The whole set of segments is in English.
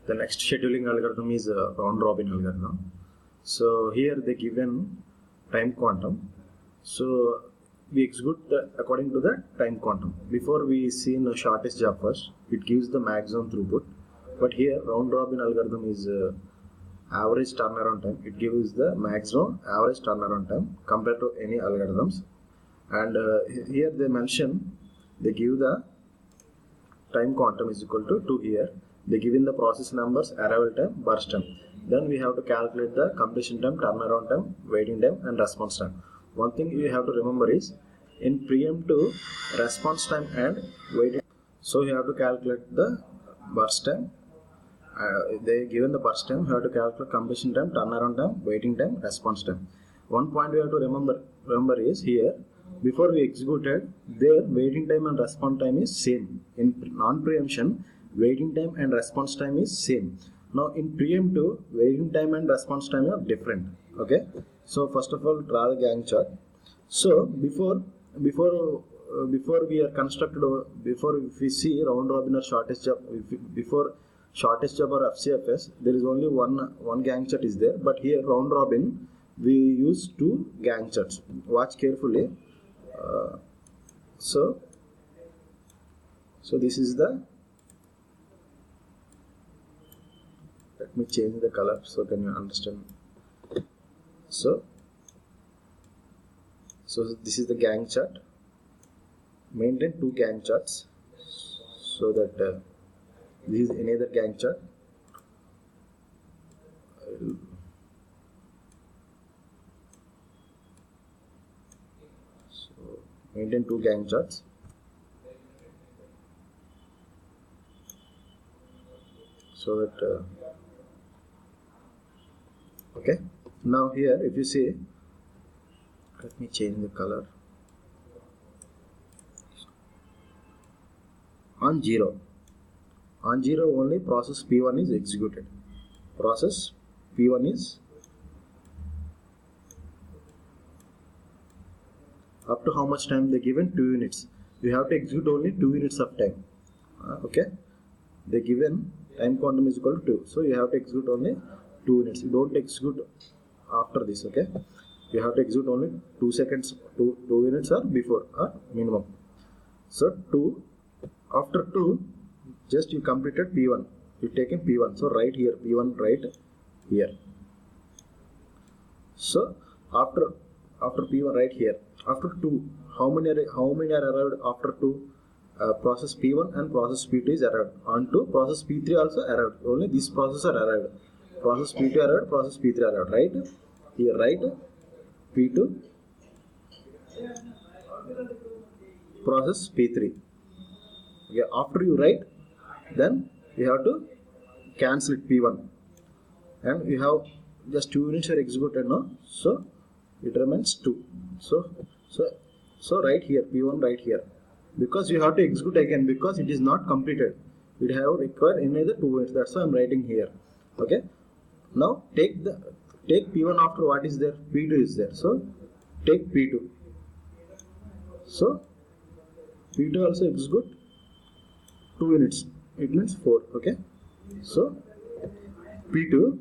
The next scheduling algorithm is round robin algorithm. So here they given time quantum. So we execute according to the time quantum. Before we see in the shortest job first, it gives the maximum throughput. But here round robin algorithm is average turnaround time. It gives the maximum average turnaround time compared to any algorithms. And here they give the time quantum is equal to 2 here. They give in the process numbers, arrival time, burst time. Then we have to calculate the completion time, turnaround time, waiting time, and response time. One thing you have to remember is in preemptive response time and waiting. So you have to calculate the burst time. They given the burst time. You have to calculate completion time, turnaround time, waiting time, response time. One point we have to remember is here. Before we executed, their waiting time and response time is same. In non-preemption, waiting time and response time is same. Now in preemptive, waiting time and response time are different. Okay. So first of all, draw the Gantt chart. So before we are constructed, before if we see round robin or shortest job, before shortest job or FCFS, there is only one Gantt chart is there. But here round robin, we use two Gantt charts. Watch carefully. So this is the, let me change the color so can you understand. So this is the Gantt chart. Maintain two Gantt charts so that this is another Gantt chart. Maintain two Gantt charts. So that okay. Now here, if you see, let me change the color. On 0 only process P1 is executed. Process P1 is up to how much time they given? 2 units. You have to execute only 2 units of time. Okay. They given time quantum is equal to 2. So you have to execute only 2 units. You don't execute after this. Okay. You have to execute only 2 seconds, 2 units or before or minimum. So 2, after 2, just you completed P1. You taken P1. So right here, P1 right here. So after P1 right here. After 2, how many are arrived after 2? Process P1 and process P2 is arrived. On to process P3 also arrived. Only this process are arrived. Process P2 arrived, process P3 arrived. Right? Here, right? P2, process P3. Okay, after you write, then you have to cancel it P1. And you have just 2 units are executed now. So it remains 2. So right here, P1 right here. Because you have to execute again because it is not completed. It have required another 2 units. That's why I'm writing here. Okay. Now take P1 after what is there? P2 is there. So take P2. So P2 also execute 2 units. It means 4. Okay. So P2,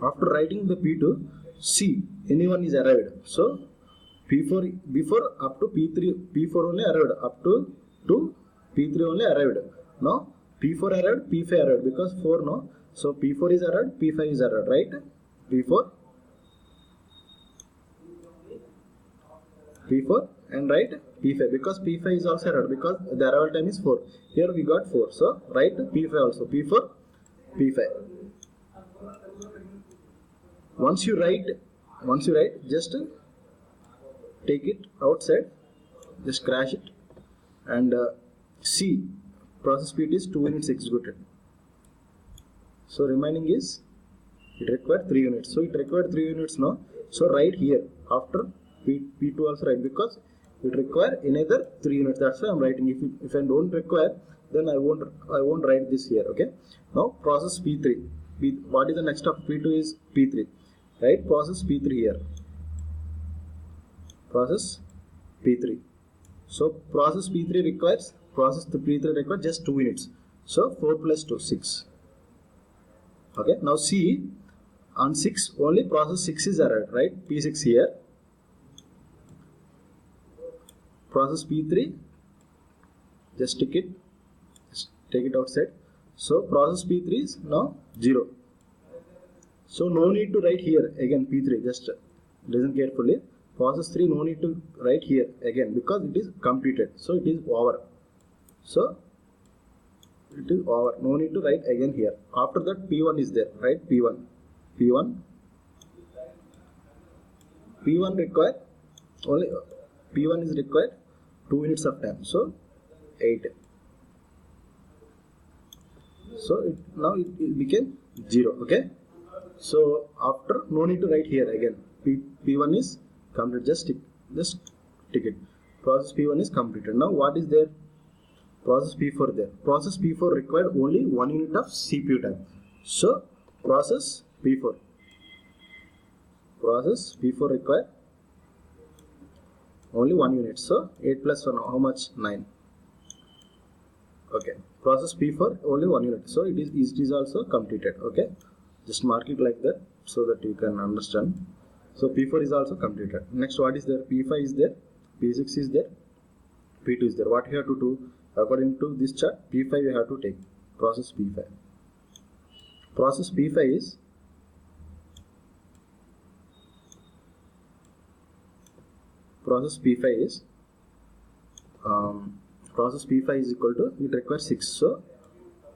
after writing the P2, C, anyone is arrived. So P4 before up to P4 only arrived, up to P3 only arrived. Now P4 arrived, P5 arrived because 4 no. So P4 is arrived, P5 is arrived, right? P4 and right P5 because P5 is also arrived because the arrival time is 4. Here we got 4. So write P5 also, P4, P5. Once you write, just take it outside, just crash it, and C, process P2 is 2 units executed. So remaining is, it required 3 units. So it required 3 units now. So right here, after P2 also write because it require another 3 units. That's why I'm writing. If I don't require, then I won't write this here. Okay. Now process P3. What is the next of P2 is P3. Right? Process P3 here. Process P3. So process P3 requires just 2 units. So 4 plus 2, 6. Okay, now see, on 6 only process 6 is arrived, right? P6 here, process P3, just take it outside. So process P3 is now 0. So no need to write here again P3, just listen carefully. Process 3 no need to write here again because it is completed. So it is over. So it is over. No need to write again here. After that P1 is there, right? P1 required only P1 is required 2 units of time. So 8. So now it became 0. Okay. So after no need to write here again. P1 is complete. Just tick it. Process P1 is completed. Now what is there? Process P4 there. Process P4 required only 1 unit of CPU time. So process P4 required only 1 unit. So 8 plus 1, how much? 9. Okay. Process P4 only 1 unit. So it is also completed. Okay. Just mark it like that so that you can understand. So P4 is also completed. Next, what is there? P5 is there, P6 is there, P2 is there. What you have to do? According to this chart, P5 you have to take. Process P5. Process P5 is process P5 is equal to, it requires 6. So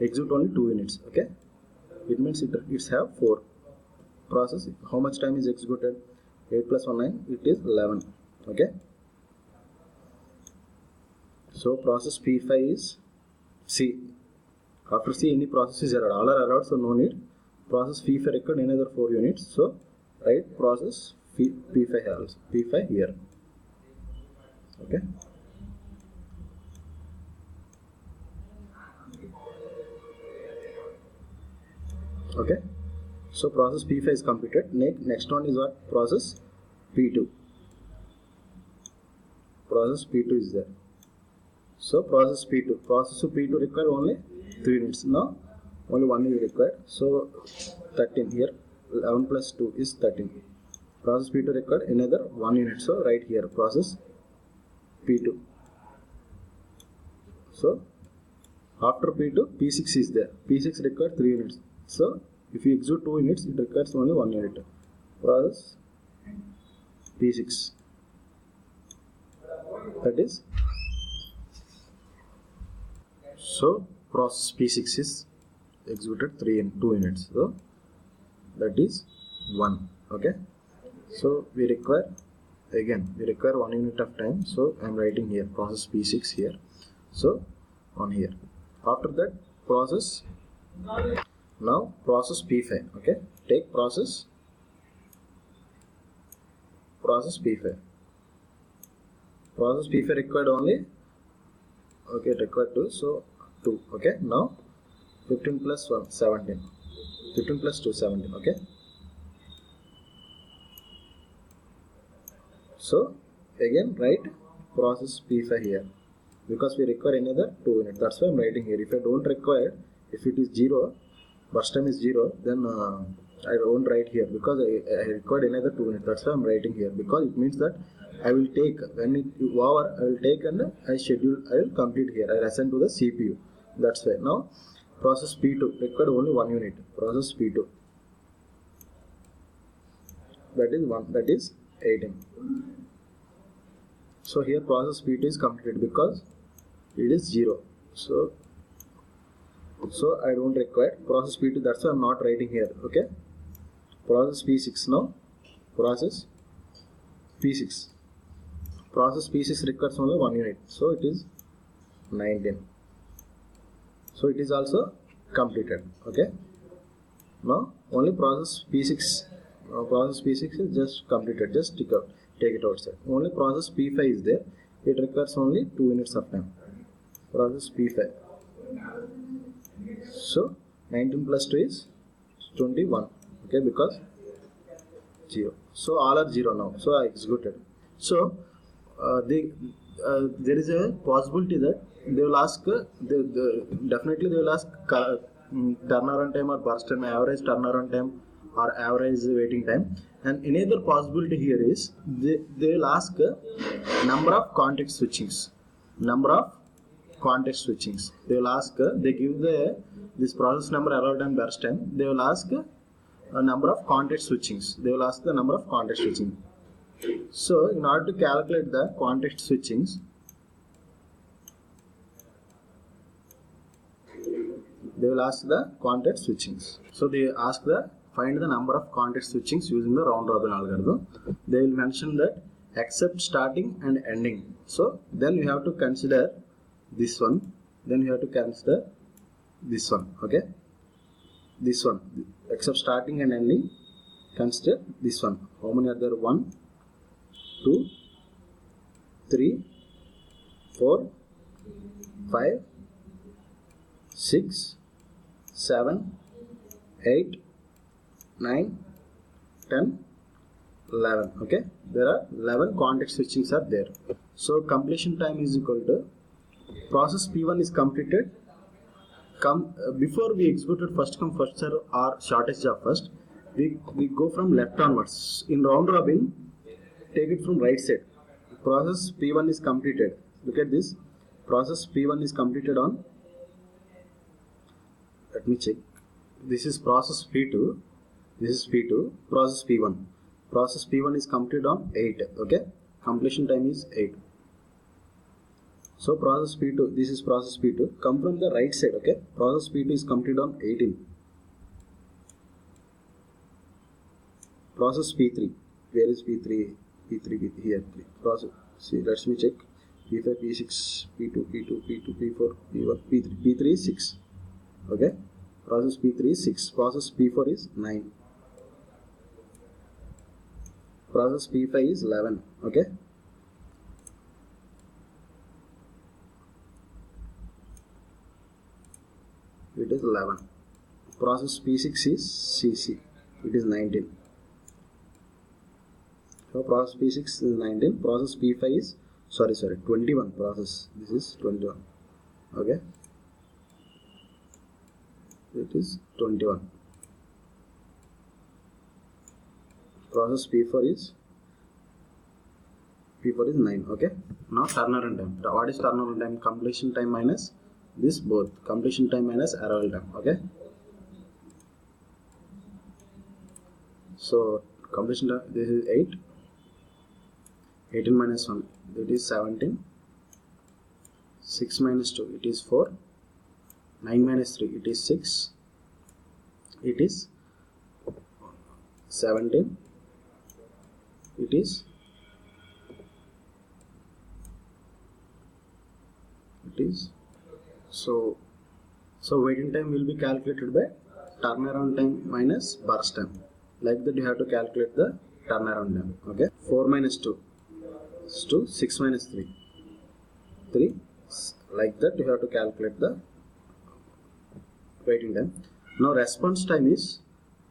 execute only 2 units. Okay. It means it have 4 process. How much time is executed? 8 plus 1 9, it is 11. Okay. So process P5 is C. After C any process is errored. All are errored, so no need. Process P5 required another 4 units. So write process P5 also. P5 here. Okay. Okay. So process P5 is completed. Next one is what? Process P2. Process P2 is there. So process P2. Process of P2 require only 3 units. Now only 1 is required. So 13 here. 11 plus 2 is 13. Process P2 required another 1 unit. So right here process P2. So after P2, P6 is there. P6 required 3 units. So if you execute 2 units, it requires only 1 unit. Process P6. That is, so process P6 is executed 2 units. So that is 1. Okay. So we require 1 unit of time. So I am writing here process P6 here. So on here. After that process. Now process P5. Okay. Take process P5. Process P5 required only. Okay, it required 2. So 2. Okay. Now 15 plus 1 17. 15 plus 2 17. Okay. So again write process P5 here because we require another 2 units. That's why I'm writing here. If I don't require, if it is 0, burst time is 0, then I won't write here because I required another 2 units. That's why I'm writing here because it means that I will take when it over, I will take and I will complete here. I assign to the CPU. That's why. Now process P2 required only 1 unit. Process P2. That is 1. That is 18. So here process P2 is completed because it is 0. So I don't require process P2. That's why I'm not writing here. Okay. Process P6 now. Process P6. Process P6 requires only 1 unit. So it is 19. So it is also completed. Okay. Now only process P6. Process P6 is just completed. Just take it outside. Only process P5 is there. It requires only 2 units of time. Process P5. So 19 plus 2 is 21. Okay, because 0. So all are 0 now. So I executed. So there is a possibility that they will ask. Definitely they will ask turnaround time or burst time, average turnaround time or average waiting time. And another possibility here is they will ask number of context switchings. Number of context switchings. They will ask, they give this process number, arrival time, burst time. They will ask a number of context switchings. They will ask the number of context switching. So in order to calculate the context switchings, they will ask the context switchings. So they ask find the number of context switchings using the round robin algorithm. They will mention that except starting and ending. So then you have to consider this one. Then you have to consider this one. Okay. This one. Except starting and ending. Consider this one. How many are there? 1, 2, 3, 4, 5, 6, 7, 8, 9, 10, 11. Okay, there are 11 context switchings are there. So completion time is equal to process P1 is completed. Before we executed first come first serve or shortest job first, we go from left onwards. In round robin, take it from right side. Process P1 is completed. Look at this. Process P1 is completed on. Let me check. This is process P2. This is P2. Process P1. Process P1 is completed on 8. Okay. Completion time is 8. So process P2. This is process P2. Come from the right side. Okay. Process P2 is completed on 18. Process P3. Where is P3? P3 here. Process. See. Let me check. P5, P6, P2, P2, P2, P4, P1, P3. P3 is 6. Okay. Process P3 is 6. Process P4 is 9. Process P5 is 11. Okay. It is 11. Process P6 is CC. It is 19. So process P6 is 19. Process P5 is 21. Process. This is 21. Okay. It is 21. Process P4 is 9. Okay. Now turnaround time. What is turnaround time? Completion time minus this both. Completion time minus arrival time. Okay. So completion time, this is 8. 18 minus 1, it is 17. 6 minus 2, it is 4. 9 minus 3, it is 6. It is 17. It is so waiting time will be calculated by turnaround time minus burst time. Like that you have to calculate the turnaround time. Okay. 4 minus 2 is 2. 6 minus 3 3. Like that you have to calculate the waiting time. Now response time is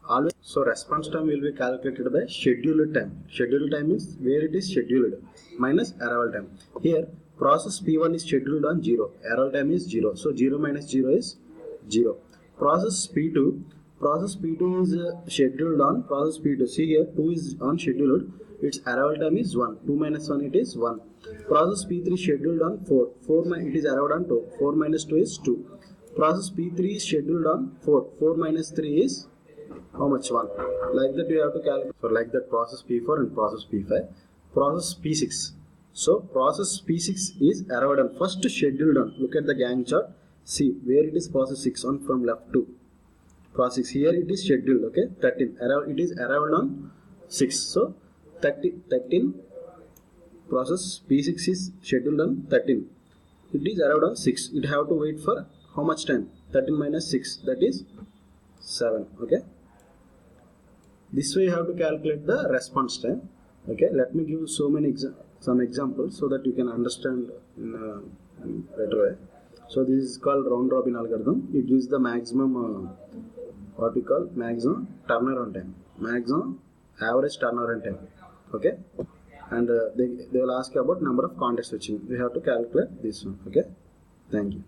always, so response time will be calculated by scheduled time. Scheduled time is where it is scheduled minus arrival time. Here process P1 is scheduled on 0. Arrival time is 0. So 0 minus 0 is 0. Process P2 is scheduled on process P2. See here 2 is on scheduled. Its arrival time is 1. 2 minus 1 it is 1. Process P3 scheduled on 4. 4 it is arrived on 2. 4 minus 2 is 2. Process P3 is scheduled on 4. 4 minus 3 is how much? 1. Like that you have to calculate. So like that process P4 and process P5. Process P6. So process P6 is arrived on first scheduled on. Look at the Gantt chart. See where it is process 6 on from left to process. Here it is scheduled. Okay. 13. It is arrived on 6. So 13 process P6 is scheduled on 13. It is arrived on 6. It have to wait for how much time? 13 minus 6, that is 7. Okay. This way you have to calculate the response time. Okay. Let me give some examples so that you can understand in a better way. So this is called round robin algorithm. It gives the maximum what we call maximum turnaround time, maximum average turnaround time. Okay. And they will ask you about number of context switching. We have to calculate this one. Okay. Thank you.